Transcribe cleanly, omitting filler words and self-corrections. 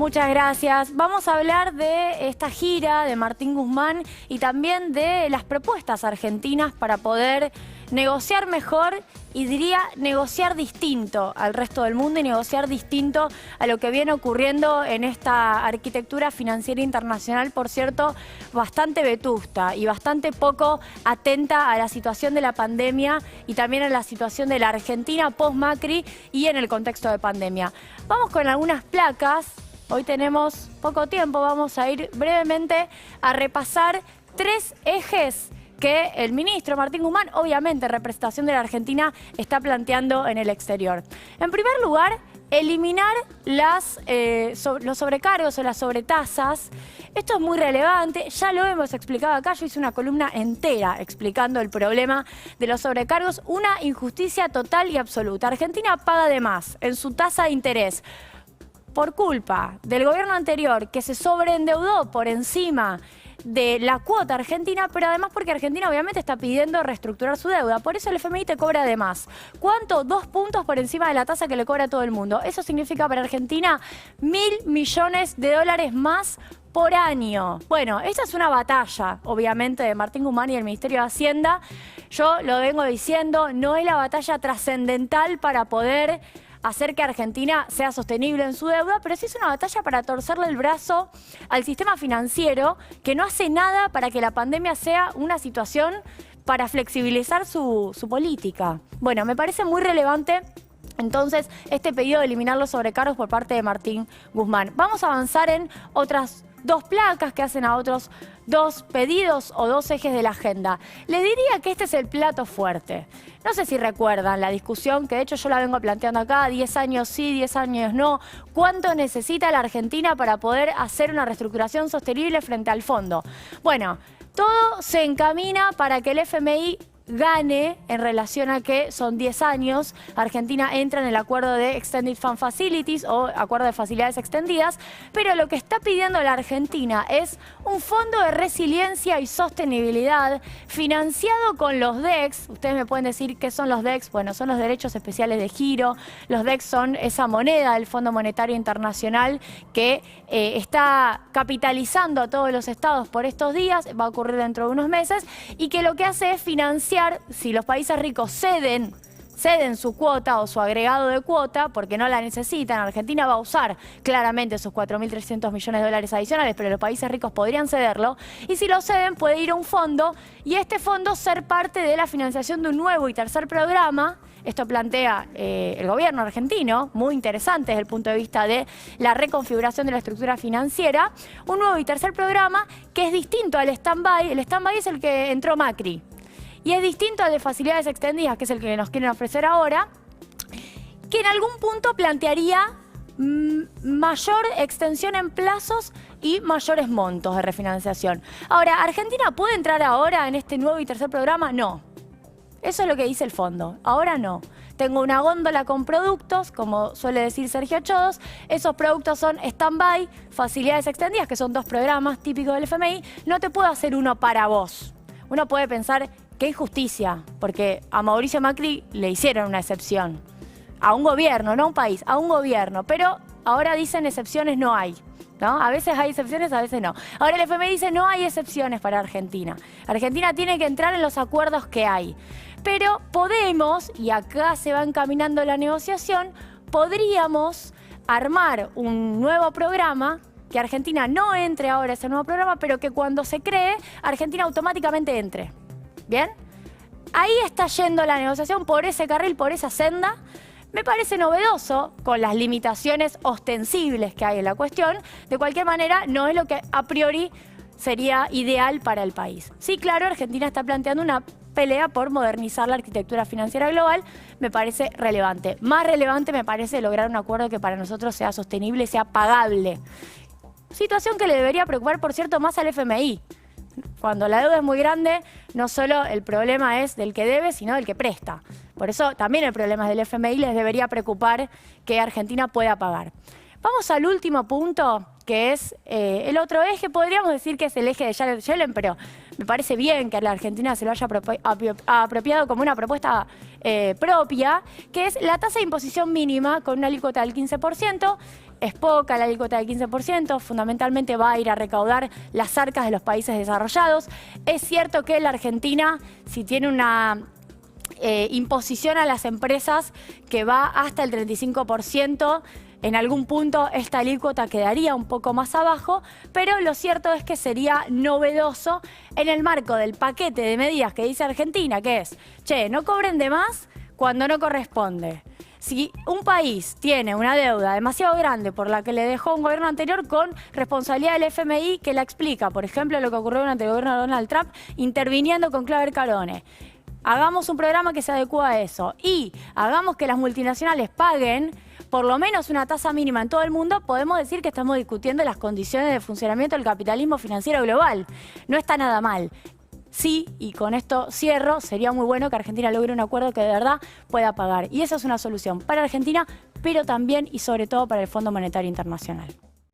Muchas gracias. Vamos a hablar de esta gira de Martín Guzmán y también de las propuestas argentinas para poder negociar mejor y diría negociar distinto al resto del mundo y negociar distinto a lo que viene ocurriendo en esta arquitectura financiera internacional, por cierto, bastante vetusta y bastante poco atenta a la situación de la pandemia y también a la situación de la Argentina post-Macri y en el contexto de pandemia. Vamos con algunas placas. Hoy tenemos poco tiempo, vamos a ir brevemente a repasar 3 ejes que el ministro Martín Guzmán, obviamente representación de la Argentina, está planteando en el exterior. En primer lugar, eliminar los sobrecargos o las sobretasas. Esto es muy relevante, ya lo hemos explicado acá, yo hice una columna entera explicando el problema de los sobrecargos, una injusticia total y absoluta. Argentina paga de más en su tasa de interés por culpa del gobierno anterior que se sobreendeudó por encima de la cuota argentina, pero además porque Argentina obviamente está pidiendo reestructurar su deuda. Por eso el FMI te cobra de más. ¿Cuánto? 2 puntos por encima de la tasa que le cobra a todo el mundo. Eso significa para Argentina 1.000 millones de dólares más por año. Bueno, esa es una batalla, obviamente, de Martín Guzmán y el Ministerio de Hacienda. Yo lo vengo diciendo, no es la batalla trascendental para poder hacer que Argentina sea sostenible en su deuda, pero sí es una batalla para torcerle el brazo al sistema financiero que no hace nada para que la pandemia sea una situación para flexibilizar su política. Bueno, me parece muy relevante entonces este pedido de eliminar los sobrecargos por parte de Martín Guzmán. Vamos a avanzar en otras 2 placas que hacen a otros 2 pedidos o 2 ejes de la agenda. Les diría que este es el plato fuerte. No sé si recuerdan la discusión, que de hecho yo la vengo planteando acá, 10 años sí, 10 años no. ¿Cuánto necesita la Argentina para poder hacer una reestructuración sostenible frente al fondo? Bueno, todo se encamina para que el FMI gane en relación a que son 10 años. Argentina entra en el acuerdo de Extended Fund Facilities o acuerdo de facilidades extendidas, pero lo que está pidiendo la Argentina es un fondo de resiliencia y sostenibilidad financiado con los DEX. Ustedes me pueden decir qué son los DEX. Bueno, son los derechos especiales de giro. Los DEX son esa moneda del Fondo Monetario Internacional que está capitalizando a todos los estados por estos días, va a ocurrir dentro de unos meses, y que lo que hace es financiar. Si los países ricos ceden su cuota o su agregado de cuota, porque no la necesitan, Argentina va a usar claramente esos 4.300 millones de dólares adicionales, pero los países ricos podrían cederlo, y si lo ceden puede ir a un fondo, y este fondo ser parte de la financiación de un nuevo y tercer programa. Esto plantea el gobierno argentino, muy interesante desde el punto de vista de la reconfiguración de la estructura financiera, un nuevo y tercer programa que es distinto al stand-by. El stand-by es el que entró Macri. Y es distinto al de facilidades extendidas, que es el que nos quieren ofrecer ahora, que en algún punto plantearía mayor extensión en plazos y mayores montos de refinanciación. Ahora, ¿Argentina puede entrar ahora en este nuevo y tercer programa? No. Eso es lo que dice el fondo. Ahora no. Tengo una góndola con productos, como suele decir Sergio Chodos. Esos productos son stand-by, facilidades extendidas, que son 2 programas típicos del FMI. No te puedo hacer uno para vos. Uno puede pensar, qué injusticia, porque a Mauricio Macri le hicieron una excepción. A un gobierno, no a un país, a un gobierno. Pero ahora dicen excepciones no hay, ¿no? A veces hay excepciones, a veces no. Ahora el FMI dice no hay excepciones para Argentina. Argentina tiene que entrar en los acuerdos que hay. Pero podemos, y acá se va encaminando la negociación, podríamos armar un nuevo programa, que Argentina no entre ahora a ese nuevo programa, pero que cuando se cree, Argentina automáticamente entre. ¿Bien? Ahí está yendo la negociación por ese carril, por esa senda. Me parece novedoso, con las limitaciones ostensibles que hay en la cuestión. De cualquier manera, no es lo que a priori sería ideal para el país. Sí, claro, Argentina está planteando una pelea por modernizar la arquitectura financiera global. Me parece relevante. Más relevante me parece lograr un acuerdo que para nosotros sea sostenible, sea pagable. Situación que le debería preocupar, por cierto, más al FMI. Cuando la deuda es muy grande, no solo el problema es del que debe, sino del que presta. Por eso también el problema es del FMI, les debería preocupar que Argentina pueda pagar. Vamos al último punto, que es el otro eje. Podríamos decir que es el eje de Janet Yellen, pero me parece bien que a la Argentina se lo haya apropiado como una propuesta propia, que es la tasa de imposición mínima con una alícuota del 15%. es poca la alícuota del 15%, fundamentalmente va a ir a recaudar las arcas de los países desarrollados. Es cierto que la Argentina, si tiene una imposición a las empresas que va hasta el 35%, en algún punto esta alícuota quedaría un poco más abajo, pero lo cierto es que sería novedoso en el marco del paquete de medidas que dice Argentina, que es, che, no cobren de más cuando no corresponde. Si un país tiene una deuda demasiado grande por la que le dejó un gobierno anterior con responsabilidad del FMI que la explica, por ejemplo, lo que ocurrió durante el gobierno de Donald Trump, interviniendo con Claver Carone. Hagamos un programa que se adecue a eso y hagamos que las multinacionales paguen por lo menos una tasa mínima en todo el mundo. Podemos decir que estamos discutiendo las condiciones de funcionamiento del capitalismo financiero global. No está nada mal. Sí, y con esto cierro, sería muy bueno que Argentina logre un acuerdo que de verdad pueda pagar. Y esa es una solución para Argentina, pero también y sobre todo para el Fondo Monetario Internacional.